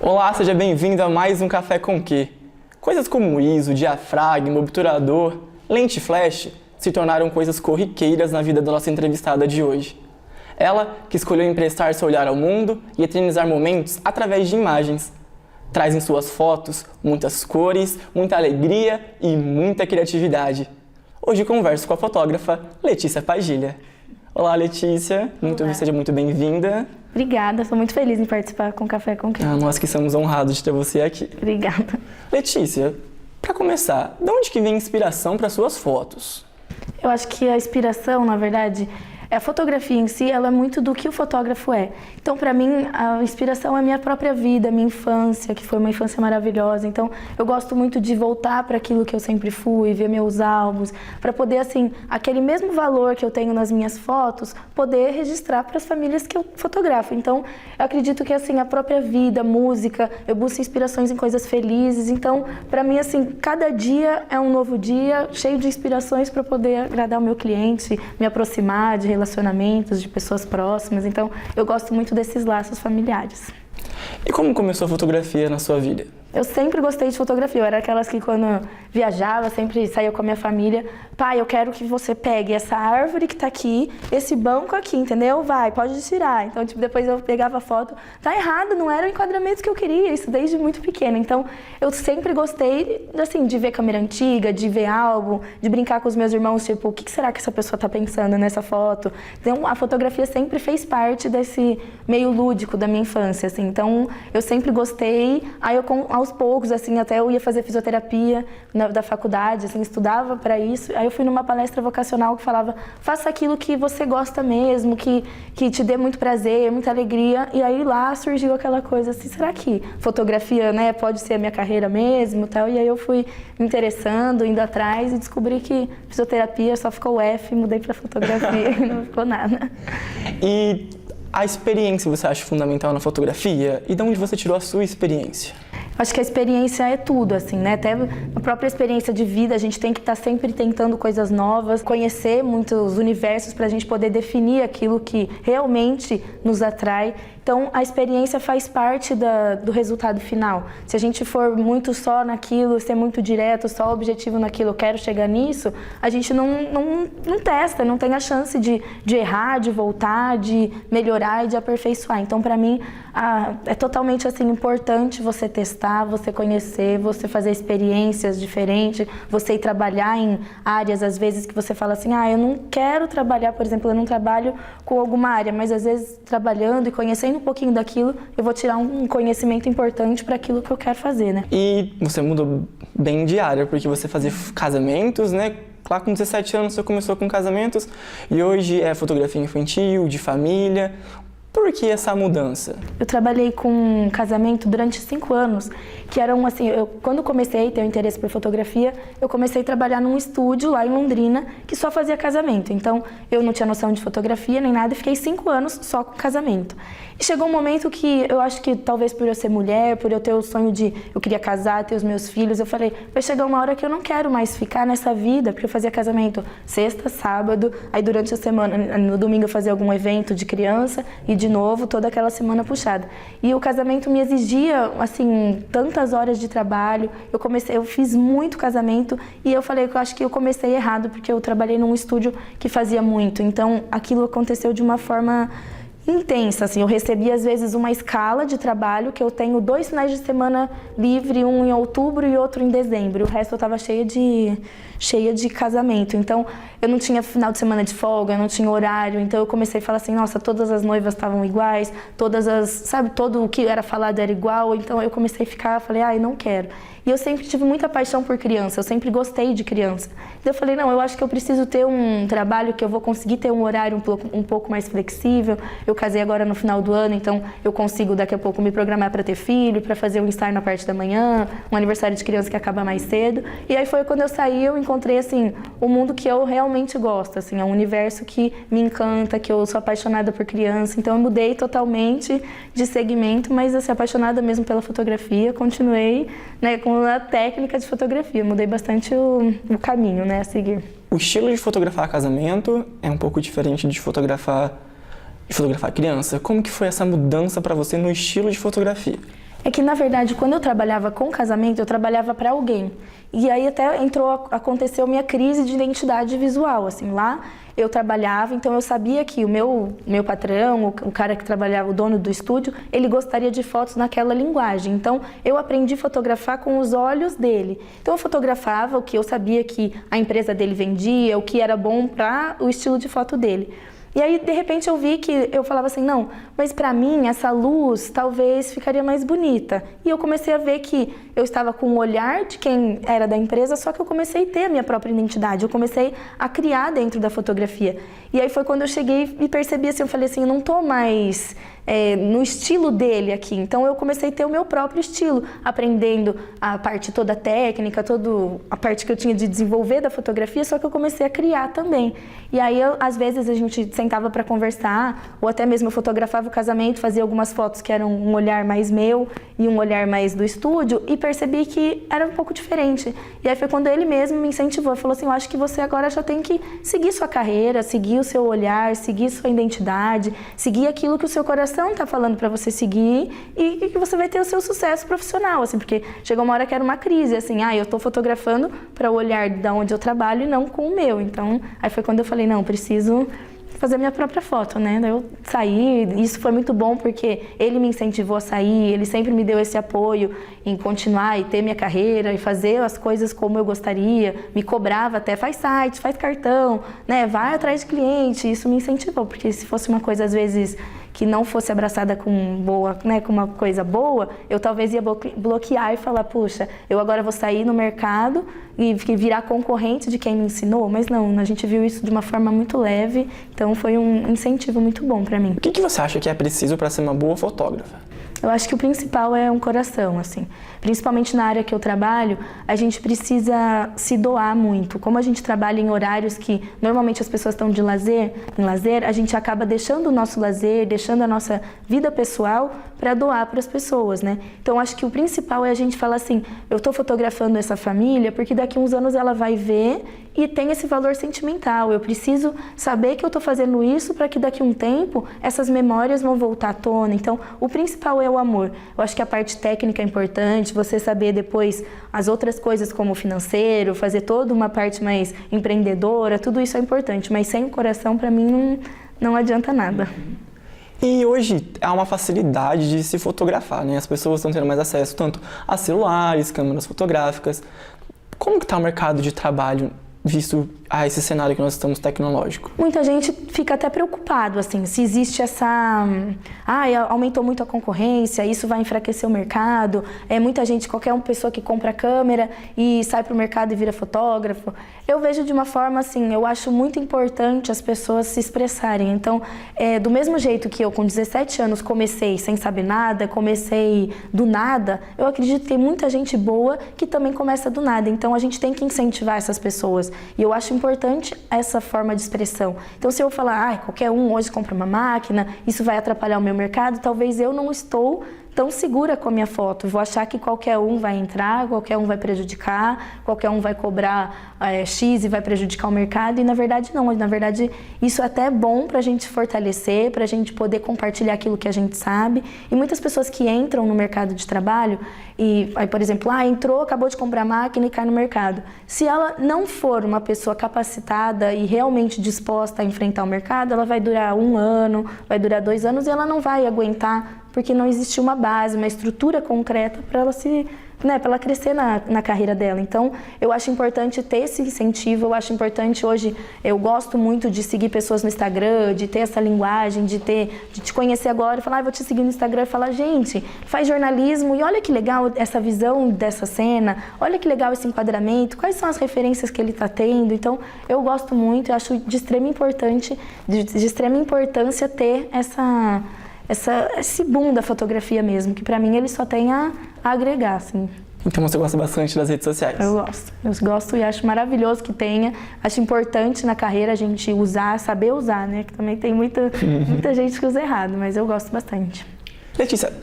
Olá, seja bem-vindo a mais um Café com Quê? Coisas como ISO, diafragma, obturador, lente flash se tornaram coisas corriqueiras na vida da nossa entrevistada de hoje. Ela, que escolheu emprestar seu olhar ao mundo e eternizar momentos através de imagens, traz em suas fotos muitas cores, muita alegria e muita criatividade. Hoje converso com a fotógrafa Letícia Pagilha. Olá, Letícia. Olá. Seja muito bem-vinda. Obrigada, sou muito feliz em participar com Café com Quê. Nós que somos honrados de ter você aqui. Obrigada. Letícia, para começar, de onde que vem a inspiração para suas fotos? Eu acho que a inspiração, na verdade, a fotografia em si, ela é muito do que o fotógrafo é. Então, para mim, a inspiração é a minha própria vida, a minha infância, que foi uma infância maravilhosa. Então, eu gosto muito de voltar para aquilo que eu sempre fui, ver meus álbuns, para poder, assim, aquele mesmo valor que eu tenho nas minhas fotos, poder registrar para as famílias que eu fotografo. Então, eu acredito que, assim, a própria vida, música, eu busco inspirações em coisas felizes. Então, para mim, assim, cada dia é um novo dia, cheio de inspirações para poder agradar o meu cliente, me aproximar de relacionamentos, de pessoas próximas. Então, eu gosto muito desses laços familiares. E como começou a fotografia na sua vida? Eu sempre gostei de fotografia. Eu era aquelas que, quando viajava, sempre saía com a minha família. Pai, eu quero que você pegue essa árvore que tá aqui, esse banco aqui, entendeu? Vai, pode tirar. Então, depois eu pegava a foto. Tá errado, não era o enquadramento que eu queria. Isso desde muito pequena. Então, eu sempre gostei, assim, de ver câmera antiga, de ver álbum, de brincar com os meus irmãos, tipo, o que será que essa pessoa tá pensando nessa foto? Então, a fotografia sempre fez parte desse meio lúdico da minha infância, assim. Então, eu sempre gostei. Aí, aos poucos, assim, até eu ia fazer fisioterapia da faculdade, assim, estudava para isso. Aí eu fui numa palestra vocacional que falava, faça aquilo que você gosta mesmo, que te dê muito prazer, muita alegria. E aí lá surgiu aquela coisa assim, será que fotografia, né, pode ser a minha carreira mesmo, tal? E aí eu fui me interessando, indo atrás e descobri que fisioterapia só ficou o F, mudei para fotografia e não ficou nada. E a experiência você acha fundamental na fotografia? E de onde você tirou a sua experiência? Acho que a experiência é tudo, assim, né? Até a própria experiência de vida, a gente tem que estar sempre tentando coisas novas, conhecer muitos universos para a gente poder definir aquilo que realmente nos atrai. Então, a experiência faz parte do resultado final. Se a gente for muito só naquilo, ser muito direto, só objetivo naquilo, eu quero chegar nisso, a gente não testa, não tem a chance de errar, de voltar, de melhorar e de aperfeiçoar. Então, para mim, é totalmente assim, importante você testar, você conhecer, você fazer experiências diferentes, você ir trabalhar em áreas, às vezes, que você fala assim, eu não quero trabalhar, por exemplo, eu não trabalho com alguma área, mas às vezes trabalhando e conhecendo um pouquinho daquilo, eu vou tirar um conhecimento importante para aquilo que eu quero fazer, né? E você mudou bem de área, porque você fazia casamentos, né? Lá com 17 anos você começou com casamentos e hoje é fotografia infantil, de família. Por que essa mudança? Eu trabalhei com casamento durante 5 anos, que eram assim, quando comecei a ter o interesse por fotografia, eu comecei a trabalhar num estúdio lá em Londrina, que só fazia casamento. Então, eu não tinha noção de fotografia nem nada, e fiquei 5 anos só com casamento. E chegou um momento que eu acho que talvez por eu ser mulher, por eu ter o sonho de eu queria casar, ter os meus filhos, eu falei, vai chegar uma hora que eu não quero mais ficar nessa vida, porque eu fazia casamento sexta, sábado, aí durante a semana, no domingo eu fazia algum evento de criança e de novo toda aquela semana puxada. E o casamento me exigia, assim, tantas horas de trabalho, eu fiz muito casamento e eu falei que eu acho que eu comecei errado, porque eu trabalhei num estúdio que fazia muito, então aquilo aconteceu de uma forma intensa, assim, eu recebi às vezes uma escala de trabalho que eu tenho 2 finais de semana livre, um em outubro e outro em dezembro, o resto eu estava cheia de casamento, então eu não tinha final de semana de folga, eu não tinha horário, então eu comecei a falar assim, nossa, todas as noivas estavam iguais, sabe, todo o que era falado era igual, então eu comecei a ficar, falei, eu não quero. E eu sempre tive muita paixão por criança, eu sempre gostei de criança. Então eu falei, não, eu acho que eu preciso ter um trabalho que eu vou conseguir ter um horário um pouco mais flexível. Eu casei agora no final do ano, então eu consigo daqui a pouco me programar para ter filho, para fazer um ensaio na parte da manhã, um aniversário de criança que acaba mais cedo. E aí foi quando eu saí, eu encontrei assim, o mundo que eu realmente gosto, assim, é um universo que me encanta, que eu sou apaixonada por criança. Então eu mudei totalmente de segmento, mas assim, apaixonada mesmo pela fotografia, continuei, né, com a técnica de fotografia, mudei bastante o caminho, né, a seguir. O estilo de fotografar casamento é um pouco diferente de fotografar criança. Como que foi essa mudança para você no estilo de fotografia? É que, na verdade, quando eu trabalhava com casamento, eu trabalhava para alguém. E aí até aconteceu minha crise de identidade visual, assim, lá eu trabalhava, então eu sabia que o meu patrão, o cara que trabalhava, o dono do estúdio, ele gostaria de fotos naquela linguagem. Então eu aprendi a fotografar com os olhos dele. Então eu fotografava o que eu sabia que a empresa dele vendia, o que era bom para o estilo de foto dele. E aí, de repente, eu vi que eu falava assim, não, mas pra mim essa luz talvez ficaria mais bonita. E eu comecei a ver que eu estava com o olhar de quem era da empresa, só que eu comecei a ter a minha própria identidade, eu comecei a criar dentro da fotografia. E aí foi quando eu cheguei e percebi assim, eu falei assim, eu não tô mais no estilo dele aqui. Então eu comecei a ter o meu próprio estilo, aprendendo a parte toda técnica, toda a parte que eu tinha de desenvolver da fotografia, só que eu comecei a criar também. E aí, às vezes, a gente sentava para conversar, ou até mesmo eu fotografava o casamento, fazia algumas fotos que eram um olhar mais meu e um olhar mais do estúdio, e percebi que era um pouco diferente. E aí foi quando ele mesmo me incentivou, falou assim, eu acho que você agora já tem que seguir sua carreira, seguir o seu olhar, seguir sua identidade, seguir aquilo que o seu coração está falando para você seguir e que você vai ter o seu sucesso profissional, assim, porque chegou uma hora que era uma crise, assim, eu estou fotografando para o olhar de onde eu trabalho e não com o meu. Então, aí foi quando eu falei, não, preciso fazer minha própria foto, né? Daí eu saí, isso foi muito bom porque ele me incentivou a sair, ele sempre me deu esse apoio em continuar e ter minha carreira e fazer as coisas como eu gostaria, me cobrava até, faz site, faz cartão, né? Vai atrás de cliente, isso me incentivou, porque se fosse uma coisa às vezes que não fosse abraçada com uma coisa boa, eu talvez ia bloquear e falar, puxa, eu agora vou sair no mercado e virar concorrente de quem me ensinou, mas não, a gente viu isso de uma forma muito leve, então foi um incentivo muito bom para mim. O que você acha que é preciso para ser uma boa fotógrafa? Eu acho que o principal é um coração, assim. Principalmente na área que eu trabalho, a gente precisa se doar muito. Como a gente trabalha em horários que normalmente as pessoas estão em lazer, a gente acaba deixando o nosso lazer, deixando a nossa vida pessoal para doar para as pessoas, né? Então, acho que o principal é a gente falar assim, eu estou fotografando essa família porque daqui a uns anos ela vai ver e tem esse valor sentimental. Eu preciso saber que eu estou fazendo isso para que daqui a um tempo essas memórias vão voltar à tona. Então, o principal é o amor. Eu acho que a parte técnica é importante, você saber depois as outras coisas como o financeiro, fazer toda uma parte mais empreendedora, tudo isso é importante, mas sem o coração, para mim, não adianta nada. E hoje há uma facilidade de se fotografar, né? As pessoas estão tendo mais acesso tanto a celulares, câmeras fotográficas. Como que está o mercado de trabalho visto esse cenário que nós estamos tecnológico? Muita gente fica até preocupado, assim, se existe essa... aumentou muito a concorrência, isso vai enfraquecer o mercado, muita gente, qualquer uma pessoa que compra câmera e sai para o mercado e vira fotógrafo. Eu vejo de uma forma, assim, eu acho muito importante as pessoas se expressarem. Então, do mesmo jeito que eu, com 17 anos, comecei sem saber nada, comecei do nada, eu acredito que tem muita gente boa que também começa do nada. Então, a gente tem que incentivar essas pessoas. E eu acho importante essa forma de expressão. Então, se eu falar, qualquer um hoje compra uma máquina, isso vai atrapalhar o meu mercado, talvez eu não estou tão segura com a minha foto. Vou achar que qualquer um vai entrar, qualquer um vai prejudicar, qualquer um vai cobrar X e vai prejudicar o mercado. E na verdade não. Na verdade isso é até bom para a gente fortalecer, para a gente poder compartilhar aquilo que a gente sabe. E muitas pessoas que entram no mercado de trabalho e aí, por exemplo, entrou, acabou de comprar máquina e cai no mercado. Se ela não for uma pessoa capacitada e realmente disposta a enfrentar o mercado, ela vai durar 1 ano, vai durar 2 anos e ela não vai aguentar, porque não existe uma base, uma estrutura concreta para ela para ela crescer na carreira dela. Então, eu acho importante ter esse incentivo, eu acho importante hoje, eu gosto muito de seguir pessoas no Instagram, de ter essa linguagem, de te conhecer agora e falar, vou te seguir no Instagram e falar, gente, faz jornalismo e olha que legal essa visão dessa cena, olha que legal esse enquadramento, quais são as referências que ele está tendo. Então, eu gosto muito, eu acho de extrema importância ter esse boom da fotografia mesmo, que pra mim ele só tem a agregar, assim. Então você gosta bastante das redes sociais? Eu gosto e acho maravilhoso que tenha, acho importante na carreira a gente saber usar, né, que também tem muita gente que usa errado, mas eu gosto bastante. Letícia,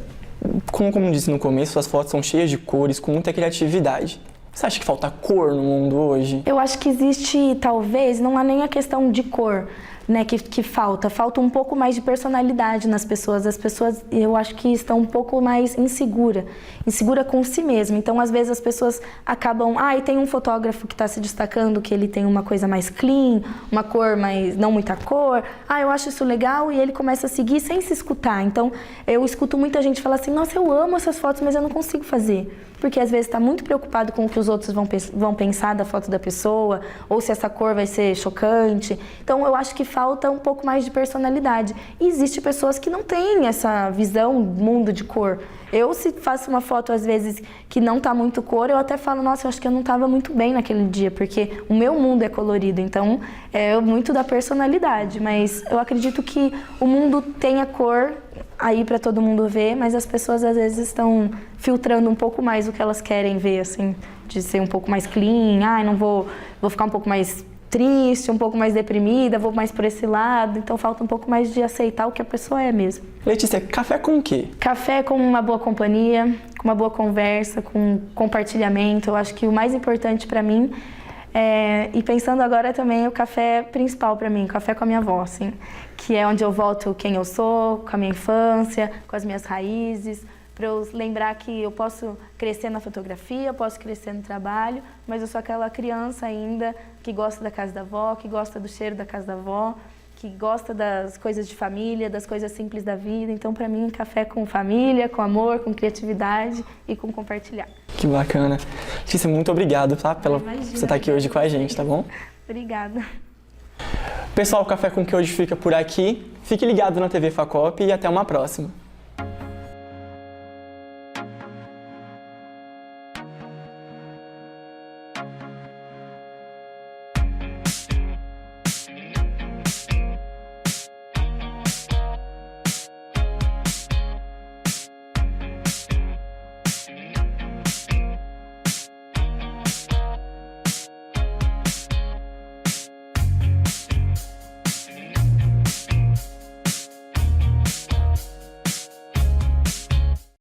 como disse no começo, suas fotos são cheias de cores, com muita criatividade. Você acha que falta cor no mundo hoje? Eu acho que existe, talvez, não há nem a questão de cor. né, que falta um pouco mais de personalidade nas pessoas. As pessoas, eu acho que estão um pouco mais insegura com si mesma. Então, às vezes as pessoas acabam, e tem um fotógrafo que está se destacando, que ele tem uma coisa mais clean, uma cor mais, não muita cor. Eu acho isso legal, e ele começa a seguir sem se escutar. Então, eu escuto muita gente falar assim, nossa, eu amo essas fotos, mas eu não consigo fazer. Porque às vezes está muito preocupado com o que os outros vão pensar da foto da pessoa, ou se essa cor vai ser chocante. Então, eu acho que falta um pouco mais de personalidade. E existe pessoas que não têm essa visão mundo de cor. Eu, se faço uma foto, às vezes, que não tá muito cor, eu até falo, nossa, eu acho que eu não estava muito bem naquele dia, porque o meu mundo é colorido, então é muito da personalidade. Mas eu acredito que o mundo tem a cor aí para todo mundo ver, mas as pessoas, às vezes, estão filtrando um pouco mais o que elas querem ver, assim, de ser um pouco mais clean, não vou ficar um pouco mais triste, um pouco mais deprimida, vou mais por esse lado. Então falta um pouco mais de aceitar o que a pessoa é mesmo. Letícia, café com o quê? Café com uma boa companhia, com uma boa conversa, com compartilhamento. Eu acho que o mais importante para mim e pensando agora também, o café principal para mim, café com a minha avó, assim, que é onde eu volto quem eu sou, com a minha infância, com as minhas raízes, para eu lembrar que eu posso crescer na fotografia, eu posso crescer no trabalho, mas eu sou aquela criança ainda que gosta da casa da avó, que gosta do cheiro da casa da avó, que gosta das coisas de família, das coisas simples da vida. Então, para mim, café com família, com amor, com criatividade e com compartilhar. Que bacana. Letícia, muito obrigado, tá? Você estar aqui hoje com a gente, tá bom? Obrigada. Pessoal, o Café com Que hoje fica por aqui. Fique ligado na TV Facop e até uma próxima.